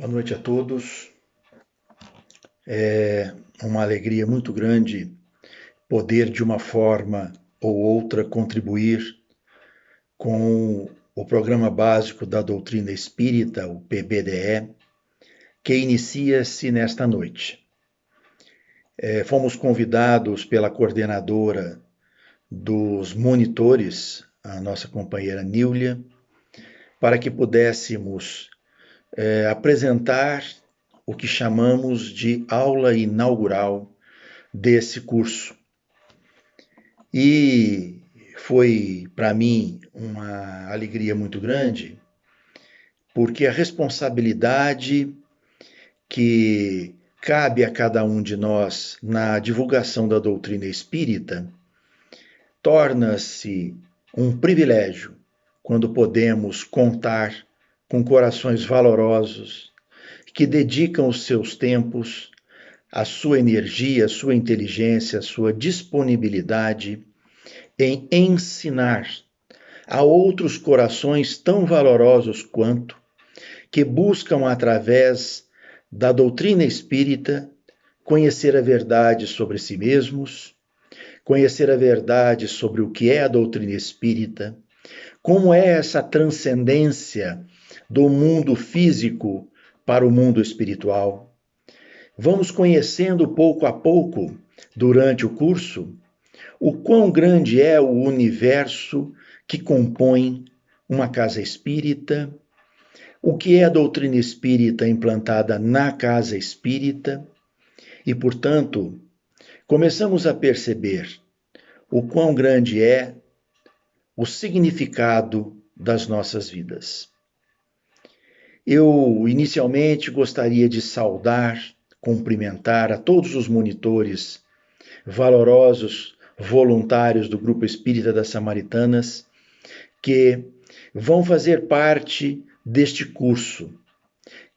Boa noite a todos. É uma alegria muito grande poder, de uma forma ou outra, contribuir com o programa básico da doutrina espírita, o PBDE, que inicia-se nesta noite. Fomos convidados pela coordenadora dos monitores, a nossa companheira Níulia, para que pudéssemos apresentar o que chamamos de aula inaugural desse curso. E foi para mim uma alegria muito grande, porque a responsabilidade que cabe a cada um de nós na divulgação da doutrina espírita torna-se um privilégio quando podemos contar com corações valorosos que dedicam os seus tempos, a sua energia, a sua inteligência, a sua disponibilidade em ensinar a outros corações tão valorosos quanto, que buscam, através da doutrina espírita, conhecer a verdade sobre si mesmos, conhecer a verdade sobre o que é a doutrina espírita, como é essa transcendência do mundo físico para o mundo espiritual. Vamos conhecendo pouco a pouco, durante o curso, o quão grande é o universo que compõe uma casa espírita, o que é a doutrina espírita implantada na casa espírita, e, portanto, começamos a perceber o quão grande é o significado das nossas vidas. Eu, inicialmente, gostaria de saudar, cumprimentar a todos os monitores valorosos, voluntários do Grupo Espírita das Samaritanas, que vão fazer parte deste curso,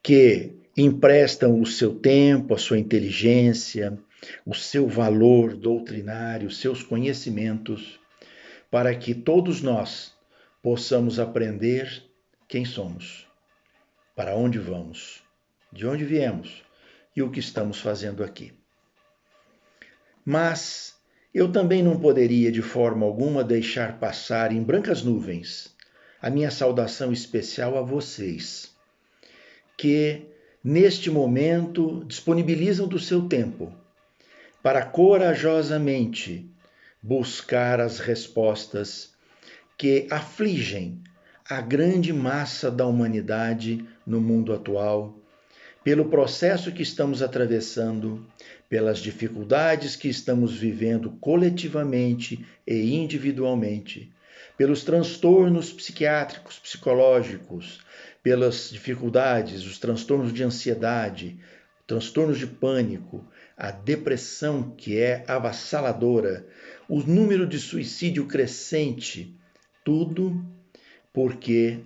que emprestam o seu tempo, a sua inteligência, o seu valor doutrinário, os seus conhecimentos, para que todos nós possamos aprender quem somos, para onde vamos, de onde viemos e o que estamos fazendo aqui. Mas eu também não poderia, de forma alguma, deixar passar em brancas nuvens a minha saudação especial a vocês, que, neste momento, disponibilizam do seu tempo para corajosamente buscar as respostas que afligem a grande massa da humanidade no mundo atual, pelo processo que estamos atravessando, pelas dificuldades que estamos vivendo coletivamente e individualmente, pelos transtornos psiquiátricos, psicológicos, pelas dificuldades, os transtornos de ansiedade, transtornos de pânico, a depressão que é avassaladora, o número de suicídio crescente, tudo porque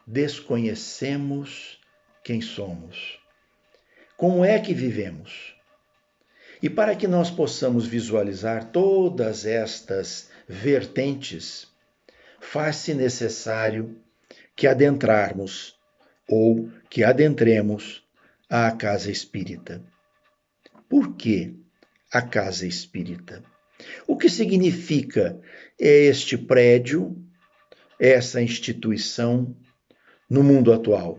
desconhecemos quem somos. Como é que vivemos? E para que nós possamos visualizar todas estas vertentes, faz-se necessário que adentrarmos ou que adentremos a casa espírita. Por que a casa espírita? O que significa este prédio, essa instituição no mundo atual?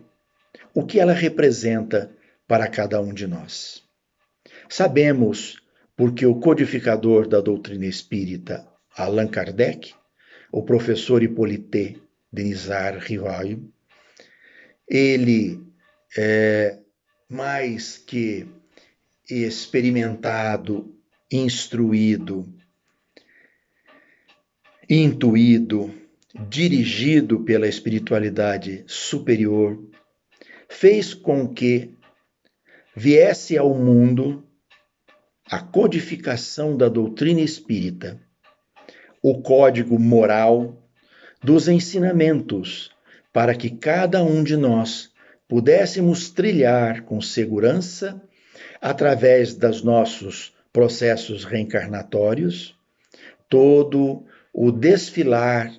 O que ela representa para cada um de nós? Sabemos, porque o codificador da doutrina espírita, Allan Kardec, o professor Hippolyte Denisard Rivail, ele é mais que experimentado, instruído, intuído, dirigido pela espiritualidade superior, fez com que viesse ao mundo a codificação da doutrina espírita, o código moral dos ensinamentos, para que cada um de nós pudéssemos trilhar com segurança, através dos nossos processos reencarnatórios, todo o desfilar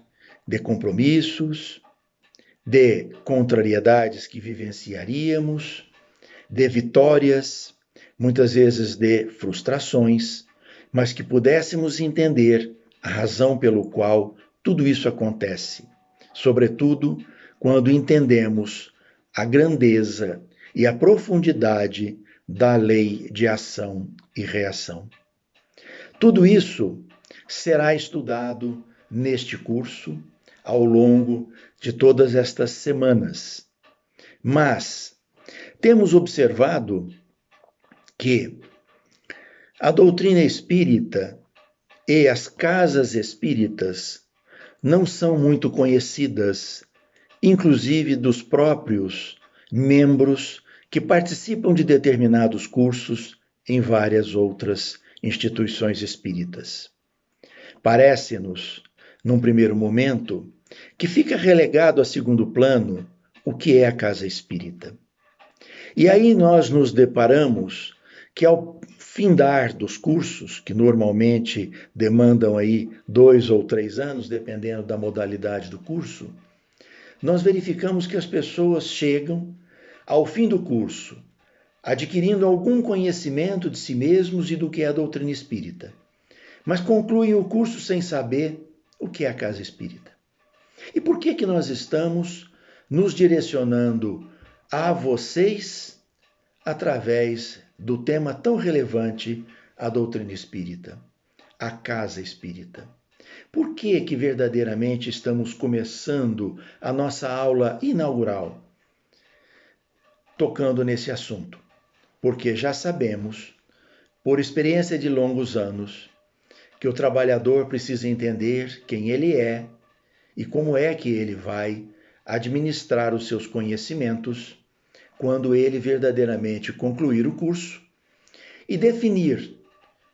de compromissos, de contrariedades que vivenciaríamos, de vitórias, muitas vezes de frustrações, mas que pudéssemos entender a razão pelo qual tudo isso acontece, sobretudo quando entendemos a grandeza e a profundidade da lei de ação e reação. Tudo isso será estudado neste curso ao longo de todas estas semanas. Mas temos observado que a doutrina espírita e as casas espíritas não são muito conhecidas, inclusive dos próprios membros que participam de determinados cursos em várias outras instituições espíritas. Parece-nos, num primeiro momento, que fica relegado a segundo plano o que é a casa espírita. E aí nós nos deparamos que ao findar dos cursos, que normalmente demandam aí 2 ou 3 anos, dependendo da modalidade do curso, nós verificamos que as pessoas chegam ao fim do curso adquirindo algum conhecimento de si mesmos e do que é a doutrina espírita, mas concluem o curso sem saber o que é a casa espírita. E por que nós estamos nos direcionando a vocês através do tema tão relevante, a doutrina espírita, a casa espírita? Por que verdadeiramente estamos começando a nossa aula inaugural tocando nesse assunto? Porque já sabemos, por experiência de longos anos, que o trabalhador precisa entender quem ele é e como é que ele vai administrar os seus conhecimentos quando ele verdadeiramente concluir o curso e definir,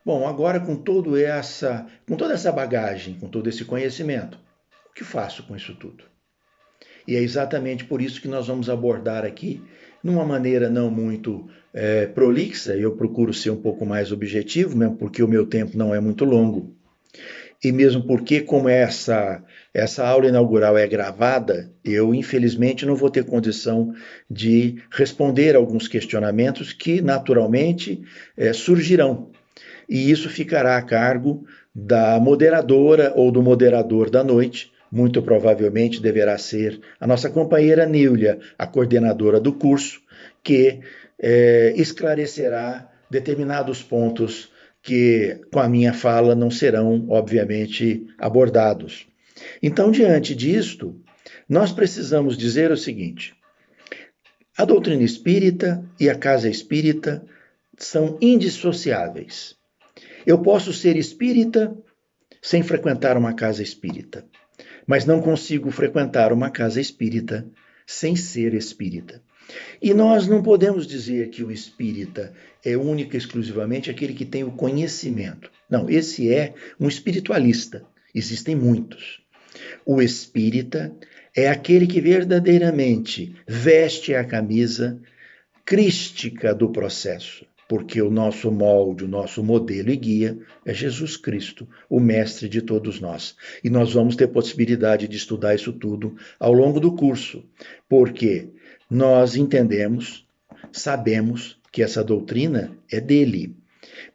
bom, agora com toda essa bagagem, com todo esse conhecimento, o que faço com isso tudo? E é exatamente por isso que nós vamos abordar aqui, numa maneira não muito prolixa, eu procuro ser um pouco mais objetivo, mesmo porque o meu tempo não é muito longo. E mesmo porque, como essa aula inaugural é gravada, eu infelizmente não vou ter condição de responder alguns questionamentos que naturalmente surgirão. E isso ficará a cargo da moderadora ou do moderador da noite, muito provavelmente deverá ser a nossa companheira Níulia, a coordenadora do curso, que esclarecerá determinados pontos que com a minha fala não serão, obviamente, abordados. Então, diante disto, nós precisamos dizer o seguinte: a doutrina espírita e a casa espírita são indissociáveis. Eu posso ser espírita sem frequentar uma casa espírita, mas não consigo frequentar uma casa espírita sem ser espírita. E nós não podemos dizer que o espírita é única e exclusivamente aquele que tem o conhecimento. Não, esse é um espiritualista. Existem muitos. O espírita é aquele que verdadeiramente veste a camisa crística do processo, porque o nosso molde, o nosso modelo e guia é Jesus Cristo, o mestre de todos nós. E nós vamos ter possibilidade de estudar isso tudo ao longo do curso, porque nós entendemos, sabemos que essa doutrina é dele,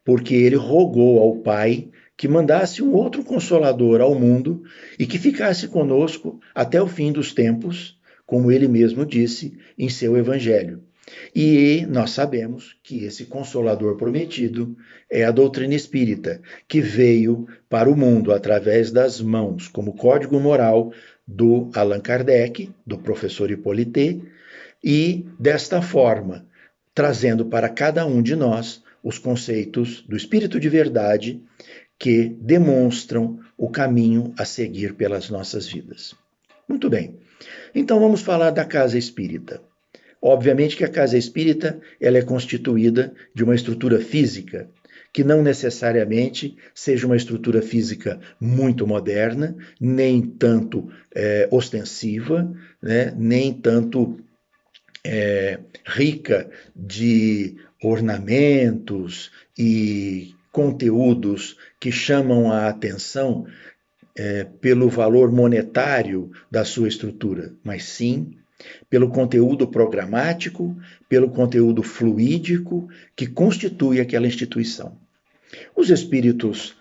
porque ele rogou ao Pai que mandasse um outro Consolador ao mundo e que ficasse conosco até o fim dos tempos, como ele mesmo disse em seu Evangelho. E nós sabemos que esse Consolador prometido é a doutrina espírita, que veio para o mundo através das mãos, como código moral do Allan Kardec, do professor Hippolyte, e, desta forma, trazendo para cada um de nós os conceitos do Espírito de verdade que demonstram o caminho a seguir pelas nossas vidas. Muito bem, então vamos falar da casa espírita. Obviamente que a casa espírita ela é constituída de uma estrutura física, que não necessariamente seja uma estrutura física muito moderna, nem tanto ostensiva, né, nem tanto rica de ornamentos e conteúdos que chamam a atenção pelo valor monetário da sua estrutura, mas sim pelo conteúdo programático, pelo conteúdo fluídico que constitui aquela instituição. Os espíritos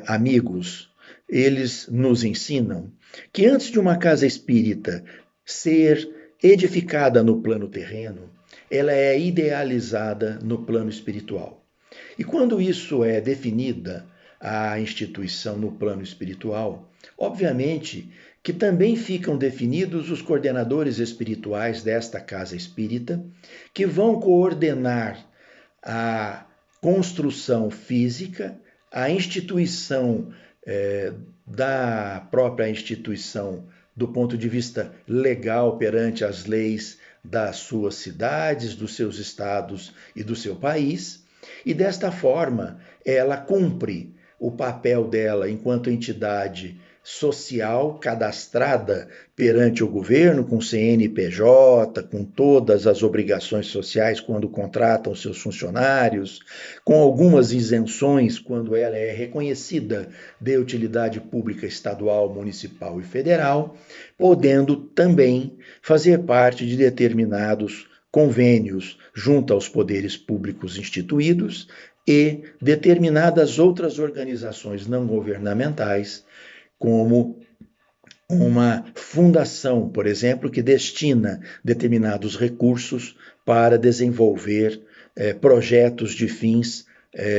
amigos, eles nos ensinam que antes de uma casa espírita ser edificada no plano terreno, ela é idealizada no plano espiritual. E quando isso é definida, a instituição no plano espiritual, obviamente que também ficam definidos os coordenadores espirituais desta casa espírita, que vão coordenar a construção física, a instituição da própria instituição do ponto de vista legal perante as leis das suas cidades, dos seus estados e do seu país, e desta forma ela cumpre o papel dela enquanto entidade social cadastrada perante o governo, com CNPJ, com todas as obrigações sociais quando contratam seus funcionários, com algumas isenções quando ela é reconhecida de utilidade pública estadual, municipal e federal, podendo também fazer parte de determinados convênios junto aos poderes públicos instituídos e determinadas outras organizações não governamentais, como uma fundação, por exemplo, que destina determinados recursos para desenvolver projetos de fins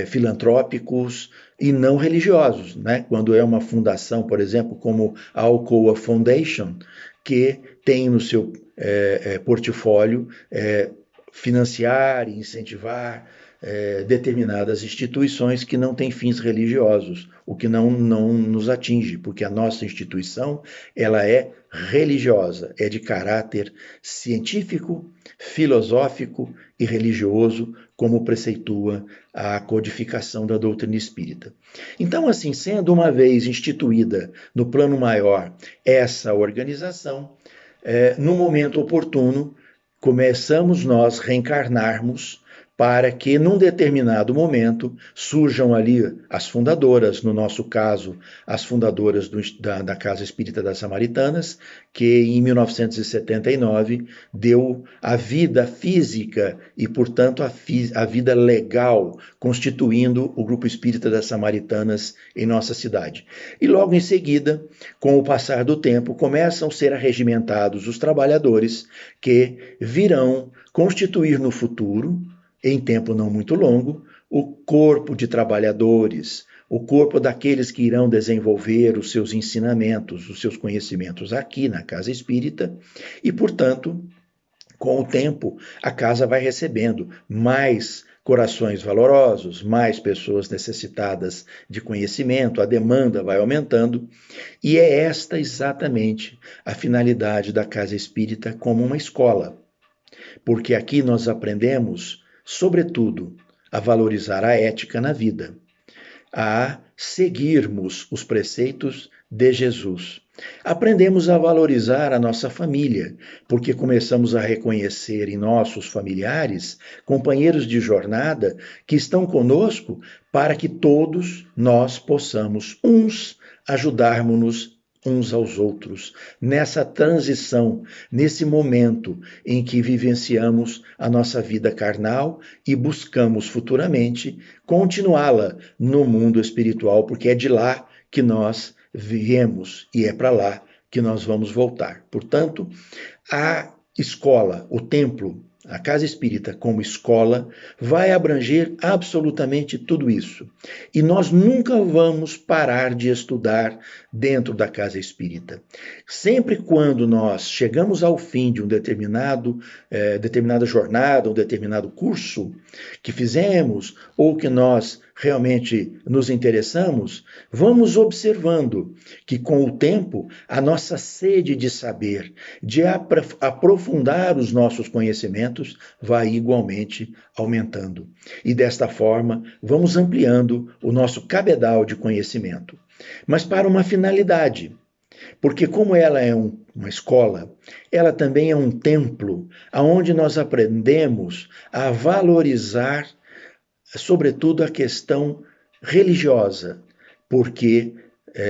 filantrópicos e não religiosos, né? Quando é uma fundação, por exemplo, como a Alcoa Foundation, que tem no seu portfólio financiar e incentivar determinadas instituições que não têm fins religiosos, o que não nos atinge, porque a nossa instituição ela é religiosa, é de caráter científico, filosófico e religioso, como preceitua a codificação da doutrina espírita. Então, assim, sendo uma vez instituída no plano maior essa organização, no momento oportuno, começamos nós reencarnarmos para que, num determinado momento, surjam ali as fundadoras, no nosso caso, as fundadoras da Casa Espírita das Samaritanas, que em 1979 deu a vida física e, portanto, a vida legal, constituindo o Grupo Espírita das Samaritanas em nossa cidade. E logo em seguida, com o passar do tempo, começam a ser arregimentados os trabalhadores que virão constituir no futuro, em tempo não muito longo, o corpo de trabalhadores, o corpo daqueles que irão desenvolver os seus ensinamentos, os seus conhecimentos aqui na Casa Espírita, e, portanto, com o tempo, a casa vai recebendo mais corações valorosos, mais pessoas necessitadas de conhecimento, a demanda vai aumentando, e é esta exatamente a finalidade da Casa Espírita como uma escola, porque aqui nós aprendemos, sobretudo, a valorizar a ética na vida, a seguirmos os preceitos de Jesus. Aprendemos a valorizar a nossa família, porque começamos a reconhecer em nossos familiares companheiros de jornada que estão conosco para que todos nós possamos ajudarmos-nos uns aos outros, nessa transição, nesse momento em que vivenciamos a nossa vida carnal e buscamos futuramente continuá-la no mundo espiritual, porque é de lá que nós viemos e é para lá que nós vamos voltar. Portanto, a escola, o templo, a Casa Espírita como escola, vai abranger absolutamente tudo isso. E nós nunca vamos parar de estudar dentro da Casa Espírita. Sempre quando nós chegamos ao fim de determinada jornada, um determinado curso que fizemos, ou que nós realmente nos interessamos, vamos observando que com o tempo a nossa sede de saber, de aprofundar os nossos conhecimentos, vai igualmente aumentando. E desta forma vamos ampliando o nosso cabedal de conhecimento. Mas para uma finalidade, porque como ela é uma escola, ela também é um templo, onde nós aprendemos a valorizar sobretudo a questão religiosa, porque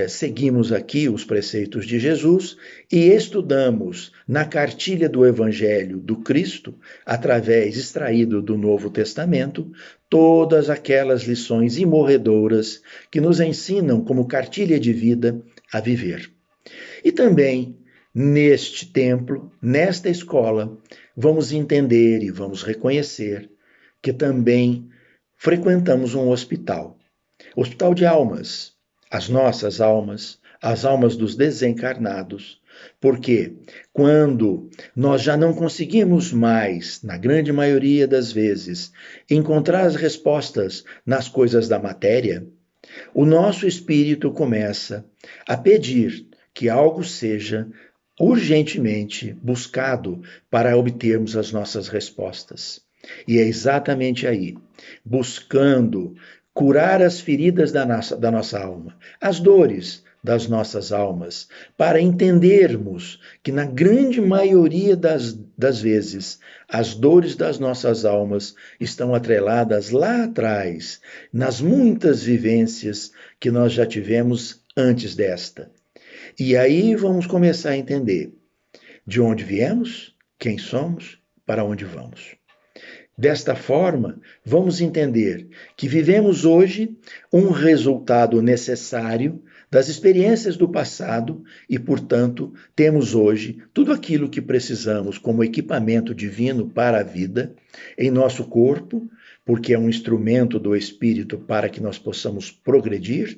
seguimos aqui os preceitos de Jesus e estudamos na cartilha do Evangelho do Cristo, através extraído do Novo Testamento, todas aquelas lições imorredoras que nos ensinam como cartilha de vida a viver. E também neste templo, nesta escola, vamos entender e vamos reconhecer que também frequentamos um hospital de almas, as nossas almas, as almas dos desencarnados, porque quando nós já não conseguimos mais, na grande maioria das vezes, encontrar as respostas nas coisas da matéria, o nosso espírito começa a pedir que algo seja urgentemente buscado para obtermos as nossas respostas. E é exatamente aí, buscando curar as feridas da nossa alma, as dores das nossas almas, para entendermos que, na grande maioria das vezes, as dores das nossas almas estão atreladas lá atrás, nas muitas vivências que nós já tivemos antes desta. E aí vamos começar a entender de onde viemos, quem somos, para onde vamos. Desta forma, vamos entender que vivemos hoje um resultado necessário das experiências do passado e, portanto, temos hoje tudo aquilo que precisamos como equipamento divino para a vida em nosso corpo, porque é um instrumento do Espírito para que nós possamos progredir,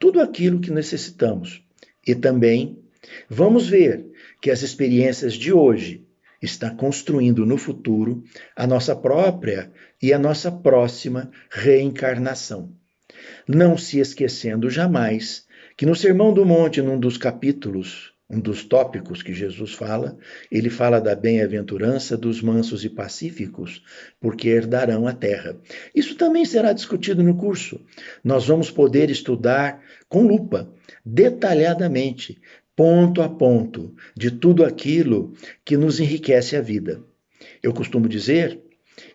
tudo aquilo que necessitamos. E também vamos ver que as experiências de hoje estão construindo no futuro a nossa própria e a nossa próxima reencarnação. Não se esquecendo jamais que no Sermão do Monte, num dos capítulos, um dos tópicos que Jesus fala, ele fala da bem-aventurança dos mansos e pacíficos, porque herdarão a terra. Isso também será discutido no curso. Nós vamos poder estudar com lupa, detalhadamente, ponto a ponto, de tudo aquilo que nos enriquece a vida. Eu costumo dizer,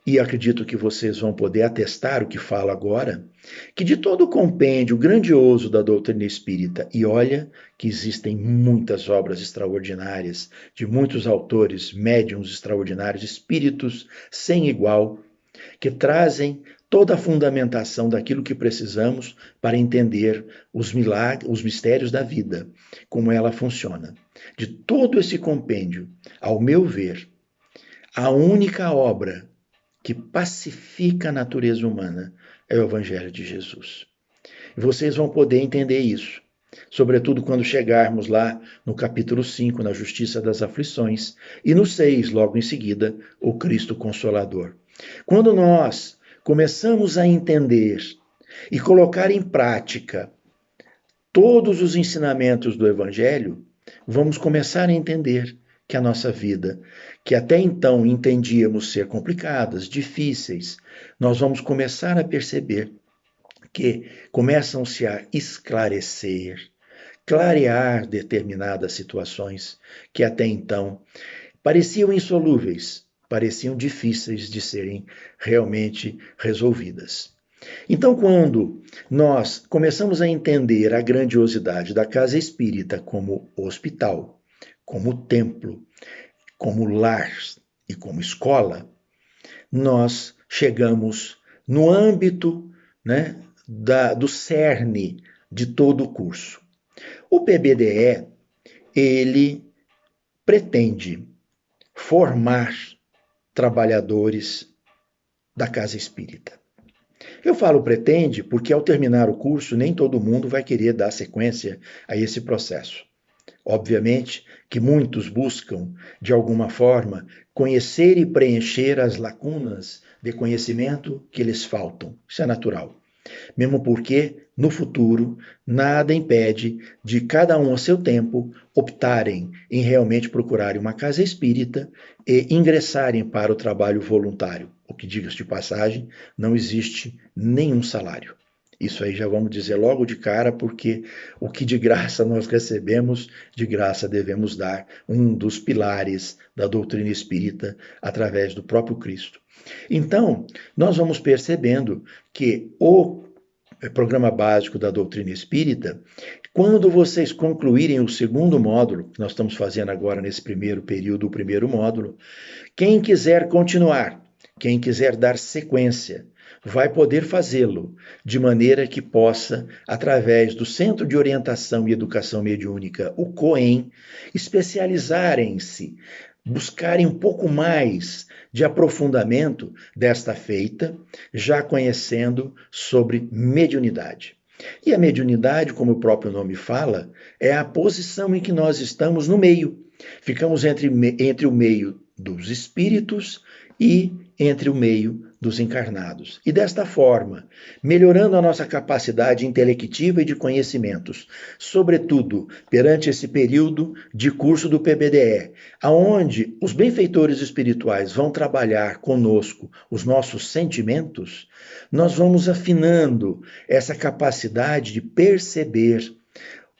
e acredito que vocês vão poder atestar o que falo agora, que de todo o compêndio grandioso da doutrina espírita, e olha que existem muitas obras extraordinárias, de muitos autores, médiuns extraordinários, espíritos sem igual, que trazem toda a fundamentação daquilo que precisamos para entender os milagres, os mistérios da vida, como ela funciona. De todo esse compêndio, ao meu ver, a única obra que pacifica a natureza humana é o Evangelho de Jesus. E vocês vão poder entender isso, sobretudo quando chegarmos lá no capítulo 5, na Justiça das Aflições, e no 6, logo em seguida, o Cristo Consolador. Quando nós começamos a entender e colocar em prática todos os ensinamentos do Evangelho, vamos começar a entender que a nossa vida, que até então entendíamos ser complicadas, difíceis, nós vamos começar a perceber que começam-se a esclarecer, clarear determinadas situações que até então pareciam insolúveis, pareciam difíceis de serem realmente resolvidas. Então, quando nós começamos a entender a grandiosidade da casa espírita como hospital, como templo, como lar e como escola, nós chegamos no âmbito, do cerne de todo o curso. O PBDE, ele pretende formar trabalhadores da casa espírita. Eu falo pretende porque ao terminar o curso nem todo mundo vai querer dar sequência a esse processo. Obviamente que muitos buscam, de alguma forma, conhecer e preencher as lacunas de conhecimento que lhes faltam. Isso é natural. Mesmo porque, no futuro, nada impede de cada um a seu tempo optarem em realmente procurarem uma casa espírita e ingressarem para o trabalho voluntário. O que, diga-se de passagem, não existe nenhum salário. Isso aí já vamos dizer logo de cara, porque o que de graça nós recebemos, de graça devemos dar, um dos pilares da doutrina espírita através do próprio Cristo. Então, nós vamos percebendo que o programa básico da doutrina espírita Quando vocês concluírem o segundo módulo, que nós estamos fazendo agora nesse primeiro período, o primeiro módulo, quem quiser continuar, quem quiser dar sequência, vai poder fazê-lo de maneira que possa, através do Centro de Orientação e Educação Mediúnica, o COEM, especializarem-se, buscarem um pouco mais de aprofundamento desta feita, já conhecendo sobre mediunidade. E a mediunidade, como o próprio nome fala, é a posição em que nós estamos no meio. Ficamos entre o meio dos espíritos e entre o meio dos encarnados. E desta forma, melhorando a nossa capacidade intelectiva e de conhecimentos, sobretudo perante esse período de curso do PBDE, aonde os benfeitores espirituais vão trabalhar conosco os nossos sentimentos, nós vamos afinando essa capacidade de perceber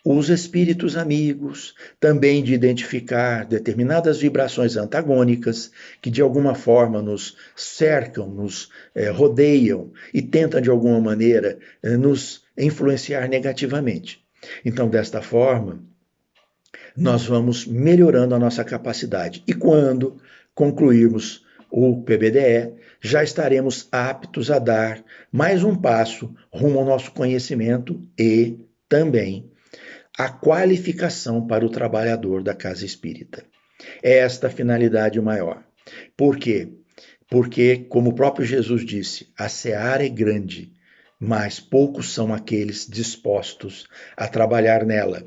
os espíritos amigos, também de identificar determinadas vibrações antagônicas que de alguma forma nos cercam, nos rodeiam e tentam de alguma maneira nos influenciar negativamente. Então, desta forma, nós vamos melhorando a nossa capacidade. E quando concluirmos o PBDE, já estaremos aptos a dar mais um passo rumo ao nosso conhecimento e também a qualificação para o trabalhador da casa espírita. É esta a finalidade maior. Por quê? Porque, como o próprio Jesus disse, a seara é grande, mas poucos são aqueles dispostos a trabalhar nela.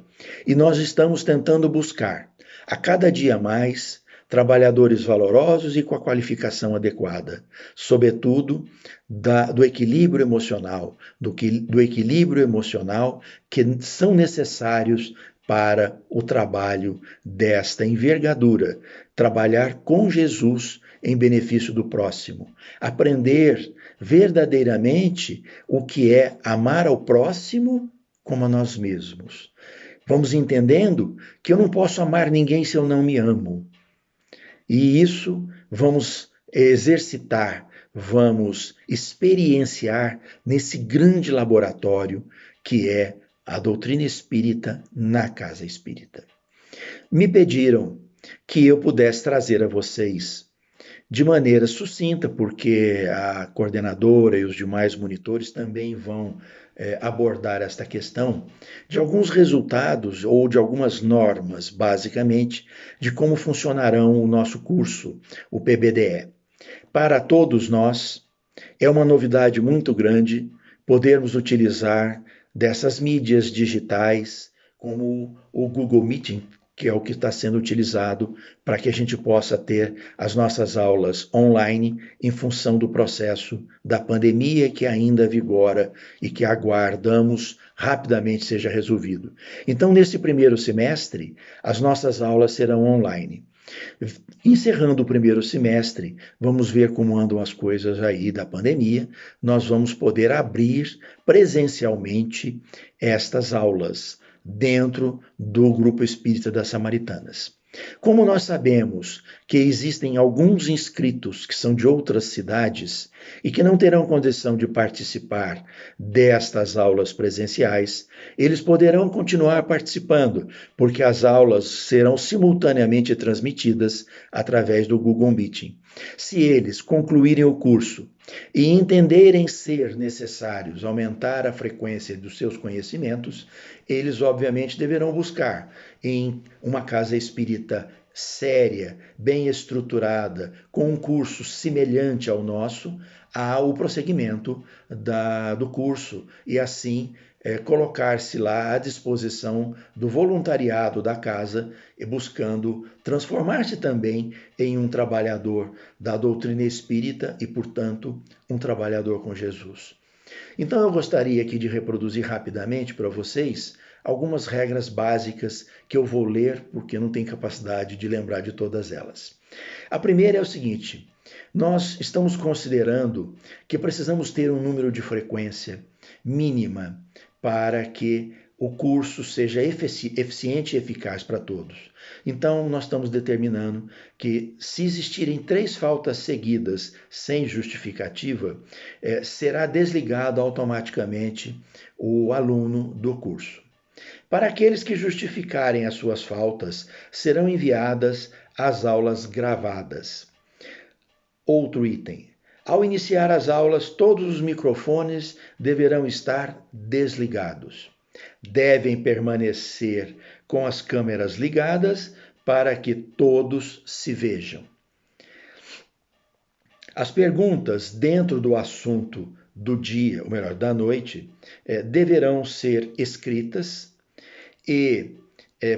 E nós estamos tentando buscar, a cada dia mais, trabalhadores valorosos e com a qualificação adequada, sobretudo do equilíbrio emocional, do equilíbrio emocional que são necessários para o trabalho desta envergadura, trabalhar com Jesus em benefício do próximo, aprender verdadeiramente o que é amar ao próximo como a nós mesmos. Vamos entendendo que eu não posso amar ninguém se eu não me amo. E isso vamos exercitar, vamos experienciar nesse grande laboratório que é a doutrina espírita na casa espírita. Me pediram que eu pudesse trazer a vocês de maneira sucinta, porque a coordenadora e os demais monitores também vão abordar esta questão de alguns resultados ou de algumas normas, basicamente, de como funcionarão o nosso curso, o PBDE. Para todos nós, é uma novidade muito grande podermos utilizar dessas mídias digitais, como o Google Meeting, que é o que está sendo utilizado para que a gente possa ter as nossas aulas online em função do processo da pandemia que ainda vigora e que aguardamos rapidamente seja resolvido. Então, nesse primeiro semestre, as nossas aulas serão online. Encerrando o primeiro semestre, vamos ver como andam as coisas aí da pandemia. Nós vamos poder abrir presencialmente estas aulas dentro do Grupo Espírita das Samaritanas. Como nós sabemos que existem alguns inscritos que são de outras cidades e que não terão condição de participar destas aulas presenciais, eles poderão continuar participando, porque as aulas serão simultaneamente transmitidas através do Google Meeting. Se eles concluírem o curso e entenderem ser necessários aumentar a frequência dos seus conhecimentos, eles obviamente deverão buscar em uma casa espírita séria, bem estruturada, com um curso semelhante ao nosso, ao prosseguimento do curso e assim colocar-se lá à disposição do voluntariado da casa e buscando transformar-se também em um trabalhador da doutrina espírita e, portanto, um trabalhador com Jesus. Então eu gostaria aqui de reproduzir rapidamente para vocês algumas regras básicas que eu vou ler porque não tenho capacidade de lembrar de todas elas. A primeira é o seguinte: nós estamos considerando que precisamos ter um número de frequência mínima para que o curso seja eficiente e eficaz para todos. Então, nós estamos determinando que, se existirem 3 faltas seguidas sem justificativa, será desligado automaticamente o aluno do curso. Para aqueles que justificarem as suas faltas, serão enviadas as aulas gravadas. Outro item. Ao iniciar as aulas, todos os microfones deverão estar desligados. Devem permanecer com as câmeras ligadas para que todos se vejam. As perguntas dentro do assunto do dia, ou melhor, da noite, deverão ser escritas e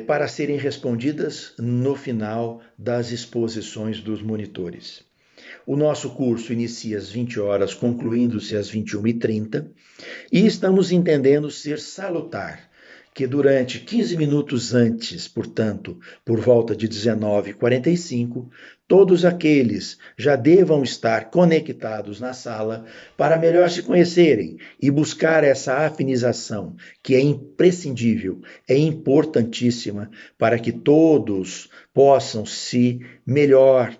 para serem respondidas no final das exposições dos monitores. O nosso curso inicia às 20 horas, concluindo-se às 21h30, e estamos entendendo ser salutar que durante 15 minutos antes, portanto, por volta de 19h45, todos aqueles já devam estar conectados na sala para melhor se conhecerem e buscar essa afinização, que é imprescindível, é importantíssima para que todos possam se melhor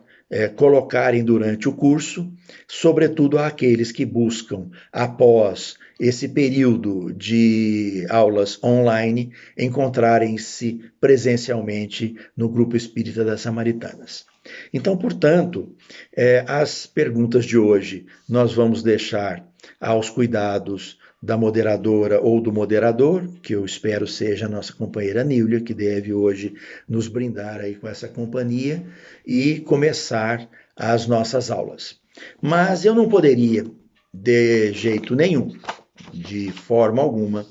colocarem durante o curso, sobretudo àqueles que buscam, após esse período de aulas online, encontrarem-se presencialmente no Grupo Espírita das Samaritanas. Então, portanto, as perguntas de hoje nós vamos deixar aos cuidados da moderadora ou do moderador, que eu espero seja a nossa companheira Nília, que deve hoje nos brindar aí com essa companhia e começar as nossas aulas. Mas eu não poderia, de jeito nenhum, de forma alguma,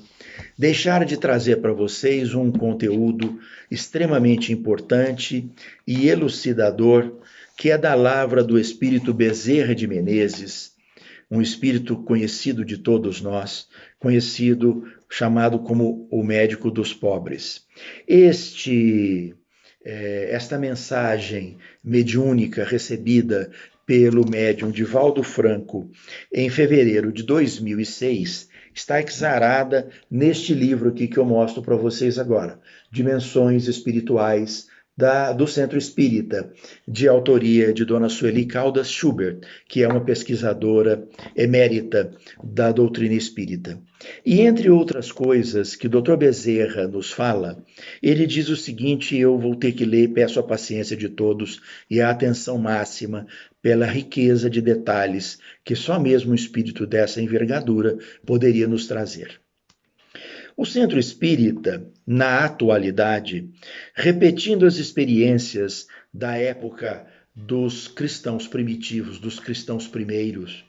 deixar de trazer para vocês um conteúdo extremamente importante e elucidador, que é da lavra do Espírito Bezerra de Menezes, um espírito conhecido de todos nós, chamado como o médico dos pobres. Esta mensagem mediúnica recebida pelo médium Divaldo Franco em fevereiro de 2006 está exarada neste livro aqui que eu mostro para vocês agora, Dimensões Espirituais do Centro Espírita, de autoria de Dona Sueli Caldas Schubert, que é uma pesquisadora emérita da doutrina espírita. E entre outras coisas que o Dr. Bezerra nos fala, ele diz o seguinte, eu vou ter que ler, peço a paciência de todos e a atenção máxima pela riqueza de detalhes que só mesmo um espírito dessa envergadura poderia nos trazer. O Centro Espírita, na atualidade, repetindo as experiências da época dos cristãos primitivos, dos cristãos primeiros,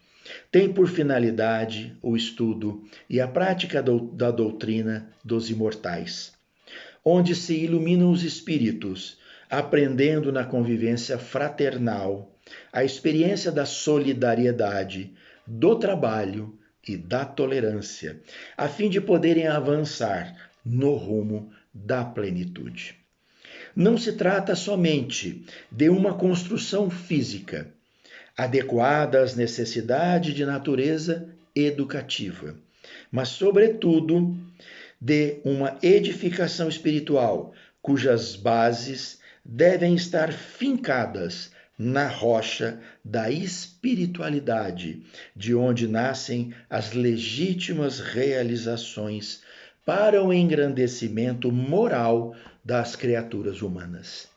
tem por finalidade o estudo e a prática da doutrina dos imortais, onde se iluminam os espíritos, aprendendo na convivência fraternal a experiência da solidariedade, do trabalho e da tolerância, a fim de poderem avançar no rumo da plenitude. Não se trata somente de uma construção física, adequada às necessidades de natureza educativa, mas, sobretudo, de uma edificação espiritual, cujas bases devem estar fincadas na rocha da espiritualidade, de onde nascem as legítimas realizações para o engrandecimento moral das criaturas humanas.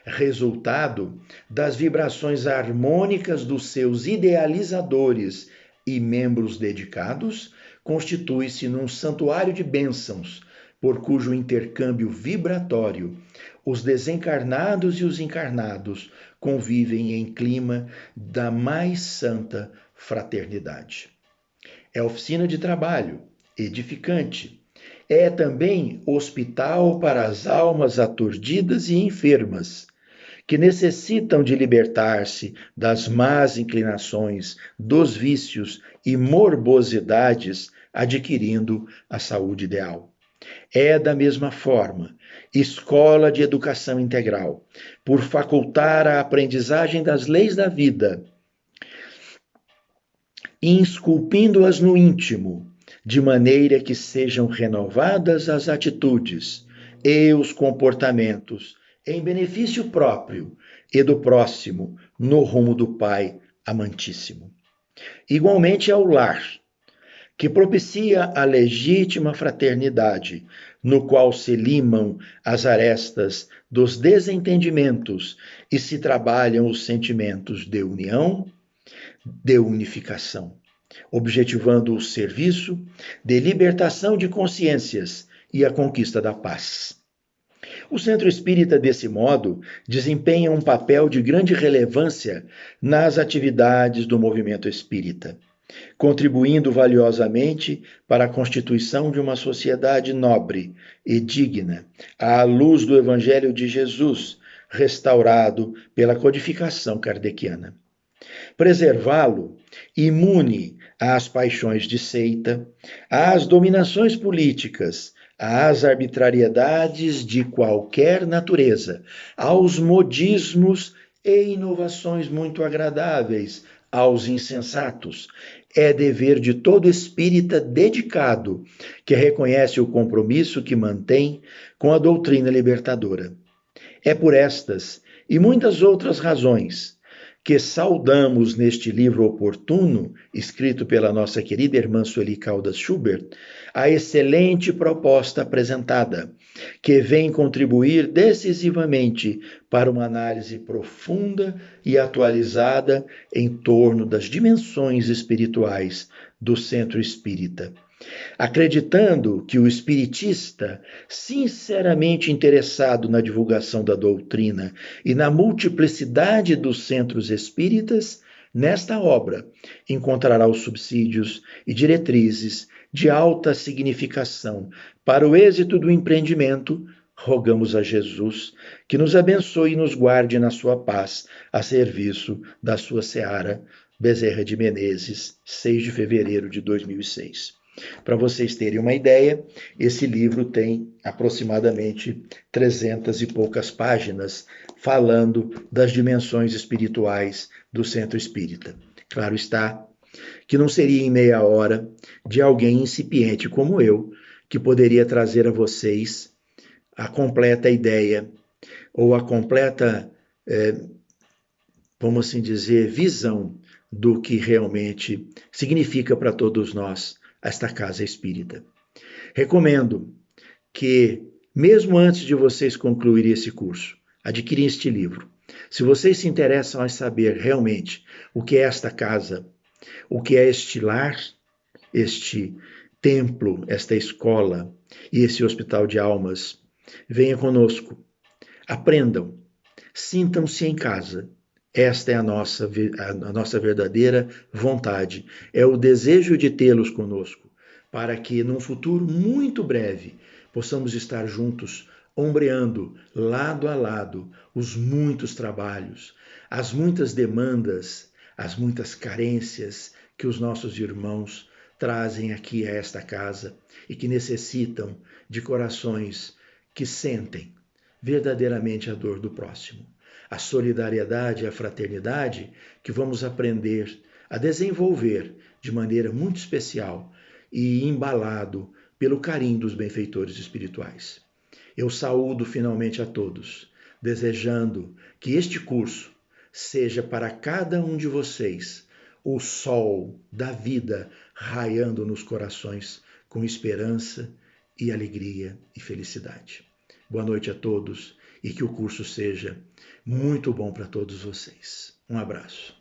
Resultado das vibrações harmônicas dos seus idealizadores e membros dedicados, constitui-se num santuário de bênçãos, por cujo intercâmbio vibratório os desencarnados e os encarnados convivem em clima da mais santa fraternidade. É oficina de trabalho, edificante. É também hospital para as almas aturdidas e enfermas, que necessitam de libertar-se das más inclinações, dos vícios e morbosidades, adquirindo a saúde ideal. É, da mesma forma, escola de educação integral, por facultar a aprendizagem das leis da vida, esculpindo-as no íntimo, de maneira que sejam renovadas as atitudes e os comportamentos em benefício próprio e do próximo, no rumo do Pai amantíssimo. Igualmente ao lar, que propicia a legítima fraternidade no qual se limam as arestas dos desentendimentos e se trabalham os sentimentos de união, de unificação, objetivando o serviço de libertação de consciências e a conquista da paz. O Centro Espírita, desse modo, desempenha um papel de grande relevância nas atividades do movimento espírita, contribuindo valiosamente para a constituição de uma sociedade nobre e digna, à luz do Evangelho de Jesus, restaurado pela codificação kardeciana. Preservá-lo, imune às paixões de seita, às dominações políticas, às arbitrariedades de qualquer natureza, aos modismos e inovações muito agradáveis aos insensatos. É dever de todo espírita dedicado, que reconhece o compromisso que mantém com a doutrina libertadora. É por estas e muitas outras razões que saudamos neste livro oportuno, escrito pela nossa querida irmã Sueli Caldas Schubert, a excelente proposta apresentada, que vem contribuir decisivamente para uma análise profunda e atualizada em torno das dimensões espirituais do Centro Espírita. Acreditando que o espiritista, sinceramente interessado na divulgação da doutrina e na multiplicidade dos centros espíritas, nesta obra encontrará os subsídios e diretrizes de alta significação para o êxito do empreendimento. Rogamos a Jesus que nos abençoe e nos guarde na sua paz, a serviço da sua seara. Bezerra de Menezes, 6 de fevereiro de 2006. Para vocês terem uma ideia, esse livro tem aproximadamente 300 e poucas páginas falando das dimensões espirituais do Centro Espírita. Claro está que não seria em meia hora de alguém incipiente como eu que poderia trazer a vocês a completa ideia ou a completa, vamos assim dizer, visão do que realmente significa para todos nós esta casa espírita. Recomendo que, mesmo antes de vocês concluírem esse curso, adquirem este livro. Se vocês se interessam em saber realmente o que é esta casa, o que é este lar, este templo, esta escola e esse hospital de almas, venha conosco, aprendam, sintam-se em casa. Esta é a nossa verdadeira vontade, é o desejo de tê-los conosco, para que num futuro muito breve possamos estar juntos, ombreando lado a lado os muitos trabalhos, as muitas demandas, as muitas carências que os nossos irmãos trazem aqui a esta casa e que necessitam de corações que sentem verdadeiramente a dor do próximo. A solidariedade e a fraternidade que vamos aprender a desenvolver de maneira muito especial e embalado pelo carinho dos benfeitores espirituais. Eu saúdo finalmente a todos, desejando que este curso seja para cada um de vocês o sol da vida raiando nos corações com esperança e alegria e felicidade. Boa noite a todos e que o curso seja muito bom para todos vocês. Um abraço.